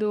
2